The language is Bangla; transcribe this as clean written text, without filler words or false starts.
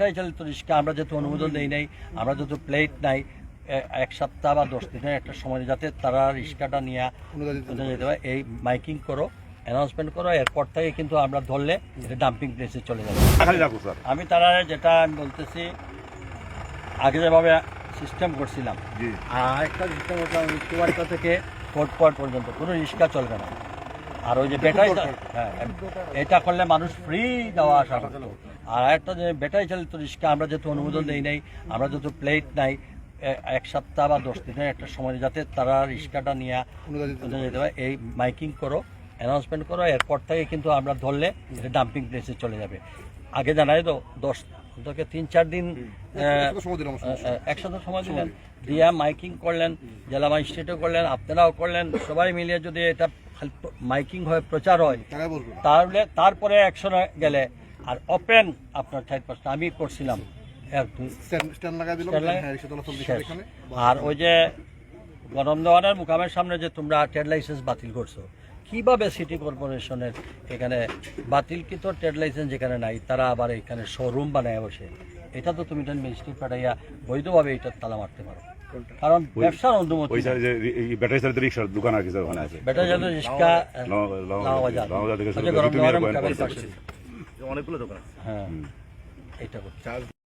ব্যাটারি চালিত রিক্সা আমরা যেহেতু অনুমোদন দেই নাই, আমরা যেহেতু প্লেট নাই, 1 সপ্তাহ বা 10 দিনের একটা সময় যাতে তারা রিক্সাটা নিয়ে যেতে পারে এই মাইকিং করো, অ্যানাউন্সমেন্ট করো। এরপর থেকে কিন্তু আমরা ধরলে এটা ডাম্পিং প্লেসে চলে যাবে। আমি তারা যেটা আমি বলতেছি, আগে যেভাবে সিস্টেম করছিলাম, আর একটা সিস্টেম করছিলাম ইস্তুবাড়িটা থেকে কোর্ট পয়েন্ট পর্যন্ত কোনো রিক্সা চলবে না। আর ওই যে ব্যাটারি, হ্যাঁ, এটা করলে মানুষ ফ্রি যাওয়া আসা করতো। আর একটা যে ব্যাটারি চালিত রিক্সা আমরা যেহেতু অনুমোদন দেই নাই, আমরা যেহেতু প্লেট নাই, 1 সপ্তাহ বা 10 দিনের একটা সময় যাতে তারা রিক্সাটা নিয়ে যেতে পারে এই মাইকিং করো, অ্যানাউন্সমেন্ট করো। এরপর থেকে কিন্তু আমরা ধরলে এটা ডাম্পিং প্লেসে চলে যাবে। আগে জানাই তো 10 থেকে 3-4 দিন একসাথে সময় দিলেন, দিয়া মাইকিং করলেন, জেলা ম্যাজিস্ট্রেটও করলেন, আপনারাও করলেন, সবাই মিলিয়ে যদি এটা মাইকিং হয়, প্রচার হয়, তাহলে তারপরে অ্যাকশনে গেলে। আর ওপেন আপনার 4-5টা আমি করছিলাম, আর ওই যে গরম দেওয়ানের মুকামের সামনে যে তোমরা ট্রেড লাইসেন্স বাতিল করছো, কিভাবে সিটি কর্পোরেশনের এখানে বাতিলকৃত ট্রেড লাইসেন্স যেখানে নাই, তারা আবার এখানে শোরুম বানায় বসে, এটা তো তুমি ম্যাজিস্ট্রেট পাঠাইয়া বৈধভাবে এটা তালা মারতে পারো। কারণ ব্যবসার অনুমতি, ব্যাটারি চালিত রিক্সার দোকান আর কিছু ওখানে আছে, ব্যাটারি চালিত রিক্সা গরম দেওয়ানের মুকামের পাশে অনেকগুলো দোকান, হ্যাঁ, এটা করতে।